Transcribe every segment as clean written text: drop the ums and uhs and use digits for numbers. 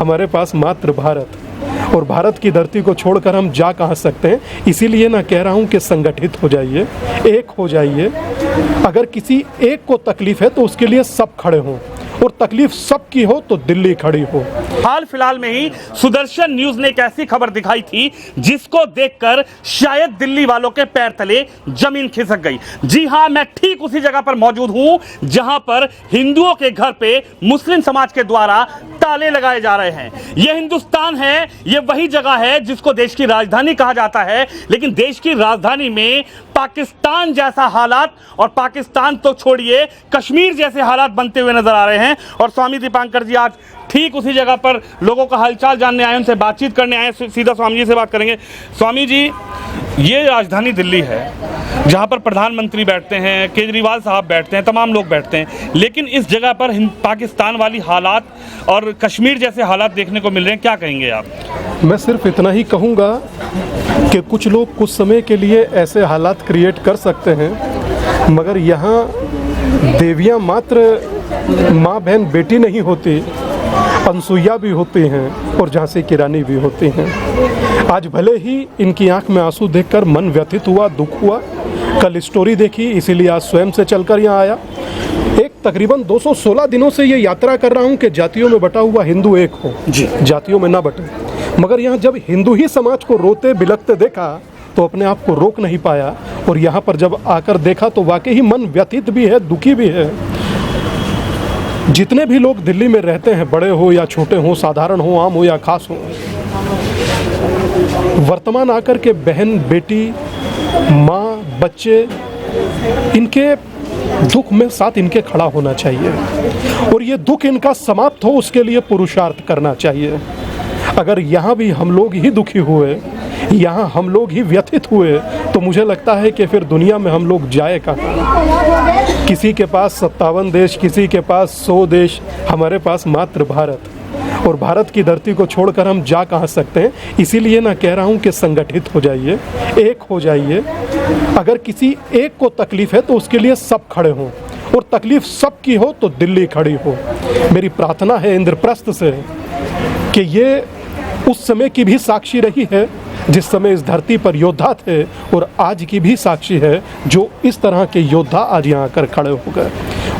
हमारे पास मात्र भारत, और भारत की धरती को छोड़कर हम जा कहाँ सकते हैं। इसीलिए ना कह रहा हूँ कि संगठित हो जाइए, एक हो जाइए। अगर किसी एक को तकलीफ है तो उसके लिए सब खड़े हों, और तकलीफ सबकी हो तो दिल्ली खड़ी हो। हाल फिलहाल में ही सुदर्शन न्यूज ने एक ऐसी खबर दिखाई थी जिसको देखकर शायद दिल्ली वालों के पैर तले जमीन खिसक गई। जी हां, मैं ठीक उसी जगह पर मौजूद हूं जहां पर हिंदुओं के घर पे मुस्लिम समाज के द्वारा ताले लगाए जा रहे हैं। यह हिंदुस्तान है, यह वही जगह है जिसको देश की राजधानी कहा जाता है, लेकिन देश की राजधानी में पाकिस्तान जैसा हालात, और पाकिस्तान तो छोड़िए कश्मीर जैसे हालात बनते हुए नजर आ रहे हैं। और स्वामी दीपांकर जी आज ठीक उसी जगह पर लोगों का हालचाल जानने आए, उनसे बातचीत करने आए। सीधा स्वामी जी से बात करेंगे। स्वामी जी, ये राजधानी दिल्ली है जहां पर प्रधानमंत्री बैठते हैं, केजरीवाल साहब बैठते हैं, तमाम लोग बैठते हैं, लेकिन इस जगह पर पाकिस्तान वाली हालात और कश्मीर जैसे हालात देखने को मिल रहे हैं। क्या कहेंगे आप? मैं सिर्फ इतना ही कहूँगा कि कुछ लोग कुछ समय के लिए ऐसे हालात क्रिएट कर सकते हैं, मगर यहाँ देवियाँ मात्र माँ बहन बेटी नहीं होती, अनसुईया भी होती हैं और झांसी की रानी भी होती हैं। आज भले ही इनकी आंख में आंसू देखकर मन व्यथित हुआ, दुख हुआ। कल स्टोरी देखी, इसीलिए आज स्वयं से चलकर यहाँ आया। एक तकरीबन 216 दिनों से ये यात्रा कर रहा हूँ कि जातियों में बटा हुआ हिंदू एक हो, जातियों में ना बटे। मगर यहाँ जब हिंदू ही समाज को रोते बिलखते देखा तो अपने आप को रोक नहीं पाया, और यहाँ पर जब आकर देखा तो वाकई ही मन व्यथित भी है, दुखी भी है। जितने भी लोग दिल्ली में रहते हैं, बड़े हो या छोटे हो, साधारण हो, आम हो या खास हो, वर्तमान आकर के बहन बेटी, माँ, बच्चे, इनके दुख में साथ इनके खड़ा होना चाहिए, और ये दुख इनका समाप्त हो उसके लिए पुरुषार्थ करना चाहिए। अगर यहाँ भी हम लोग ही दुखी हुए, यहाँ हम लोग ही व्यथित हुए, तो मुझे लगता है कि फिर दुनिया में हम लोग जाए कहाँ। किसी के पास 57 देश, किसी के पास 100 देश, हमारे पास मात्र भारत, और भारत की धरती को छोड़कर हम जा कहाँ सकते हैं। इसीलिए ना कह रहा हूँ कि संगठित हो जाइए, एक हो जाइए। अगर किसी एक को तकलीफ है तो उसके लिए सब खड़े हों, और तकलीफ सबकी हो तो दिल्ली खड़ी हो। मेरी प्रार्थना है इंद्रप्रस्थ से कि ये उस समय की भी साक्षी रही है जिस समय इस धरती पर योद्धा थे, और आज की भी साक्षी है जो इस तरह के योद्धा आज यहाँ आकर खड़े हो गए।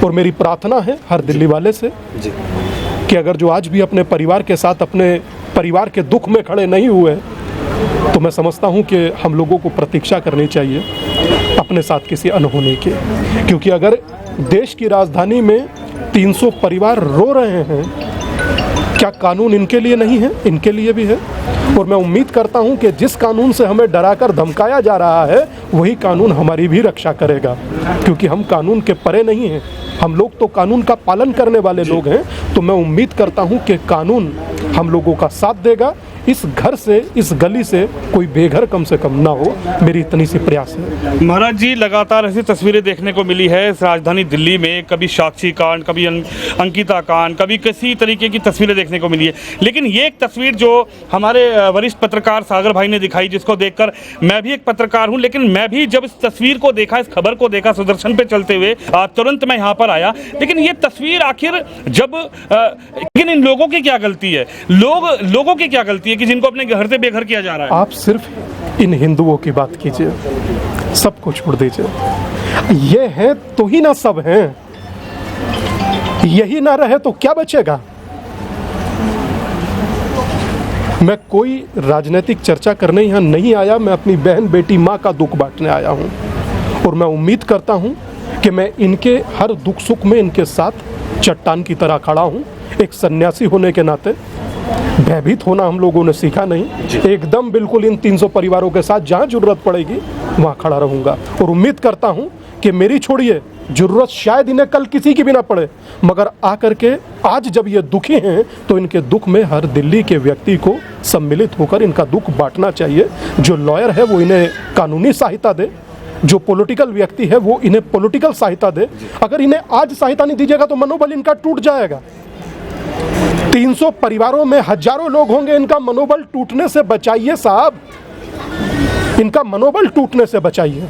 और मेरी प्रार्थना है हर दिल्ली वाले से कि अगर जो आज भी अपने परिवार के साथ, अपने परिवार के दुख में खड़े नहीं हुए, तो मैं समझता हूँ कि हम लोगों को प्रतीक्षा करनी चाहिए अपने साथ किसी अनहोनी की। क्योंकि अगर देश की राजधानी में 300 परिवार रो रहे हैं, क्या कानून इनके लिए नहीं है? इनके लिए भी है। और मैं उम्मीद करता हूं कि जिस कानून से हमें डराकर धमकाया जा रहा है, वही कानून हमारी भी रक्षा करेगा, क्योंकि हम कानून के परे नहीं हैं। हम लोग तो कानून का पालन करने वाले लोग हैं। तो मैं उम्मीद करता हूं कि कानून हम लोगों का साथ देगा। इस घर से, इस गली से कोई बेघर कम से कम ना हो, मेरी इतनी सी प्रयास है। महाराज जी, लगातार ऐसी तस्वीरें देखने को मिली है इस राजधानी दिल्ली में। कभी साक्षी कांड, कभी अंकिता कांड, कभी किसी तरीके की तस्वीरें देखने को मिली है, लेकिन ये एक तस्वीर जो हमारे वरिष्ठ पत्रकार सागर भाई ने दिखाई, जिसको देखकर मैं भी एक पत्रकार हूँ, लेकिन मैं भी जब इस तस्वीर को देखा, इस खबर को देखा सुदर्शन पे चलते हुए, तुरंत मैं यहाँ पर आया। लेकिन ये तस्वीर आखिर जब लेकिन इन लोगों की क्या गलती है? लोगों की क्या गलती है कि जिनको अपने घर से बेघर किया जा रहा है? आप सिर्फ इन हिंदुओं की बात कीजिए, सबको छोड़ दीजिए। ये है तो ही ना सब हैं, यही ना रहे तो क्या बचेगा? मैं कोई राजनीतिक चर्चा करने यहाँ नहीं आया। मैं अपनी बहन बेटी माँ का दुख बांटने आया हूँ, और मैं उम्मीद करता हूँ कि मैं इनके हर दुख सुख में इनके साथ चट्टान की तरह खड़ा हूँ। एक सन्यासी होने के नाते भयभीत होना हम लोगों ने सीखा नहीं। एकदम बिल्कुल इन 300 परिवारों के साथ जहाँ जरूरत पड़ेगी वहाँ खड़ा रहूँगा, और उम्मीद करता हूँ कि मेरी छोड़िए, जरूरत शायद इन्हें कल किसी की भी ना पड़े, मगर आकर के आज जब ये दुखी हैं तो इनके दुख में हर दिल्ली के व्यक्ति को सम्मिलित होकर इनका दुख बांटना चाहिए। जो लॉयर है वो इन्हें कानूनी सहायता दे, जो पॉलिटिकल व्यक्ति है वो इन्हें पॉलिटिकल सहायता दे। अगर इन्हें आज सहायता नहीं दीजिएगा तो मनोबल इनका टूट जाएगा। 300 परिवारों में हजारों लोग होंगे, इनका मनोबल टूटने से बचाइए साहब, इनका मनोबल टूटने से बचाइए।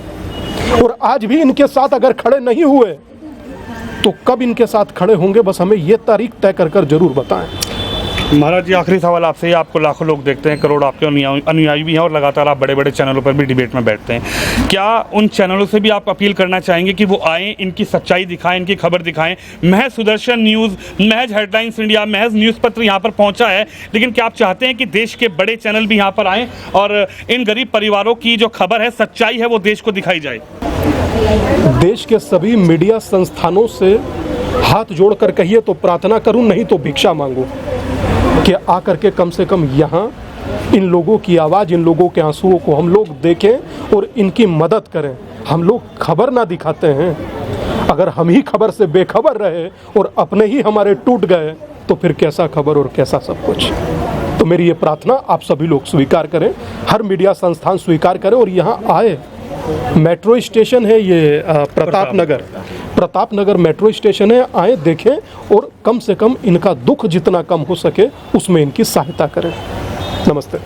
और आज भी इनके साथ अगर खड़े नहीं हुए तो कब इनके साथ खड़े होंगे, बस हमें ये तारीख तय कर जरूर बताएं। महाराज जी, आखिरी सवाल आपसे ही, आपको लाखों लोग देखते हैं, करोड़ आपके अनुयायी भी हैं और लगातार आप बड़े बड़े चैनलों पर भी डिबेट में बैठते हैं। क्या उन चैनलों से भी आप अपील करना चाहेंगे कि वो आएँ, इनकी सच्चाई दिखाएं, इनकी खबर दिखाएं? महज सुदर्शन न्यूज़, महज हेडलाइंस इंडिया, महज न्यूज़ पत्र यहाँ पर पहुँचा है, लेकिन क्या आप चाहते हैं कि देश के बड़े चैनल भी यहाँ पर आएँ और इन गरीब परिवारों की जो खबर है, सच्चाई है, वो देश को दिखाई जाए? देश के सभी मीडिया संस्थानों से हाथ जोड़कर कहिए तो प्रार्थना करूं, नहीं तो भिक्षा मांगूं कि आकर के कम से कम यहाँ इन लोगों की आवाज़, इन लोगों के आंसुओं को हम लोग देखें और इनकी मदद करें। हम लोग खबर ना दिखाते हैं, अगर हम ही खबर से बेखबर रहे और अपने ही हमारे टूट गए तो फिर कैसा खबर और कैसा सब कुछ। तो मेरी ये प्रार्थना आप सभी लोग स्वीकार करें, हर मीडिया संस्थान स्वीकार करें और यहाँ आए। मेट्रो स्टेशन है ये प्रताप नगर मेट्रो स्टेशन है, आए देखें और कम से कम इनका दुख जितना कम हो सके उसमें इनकी सहायता करें। नमस्ते।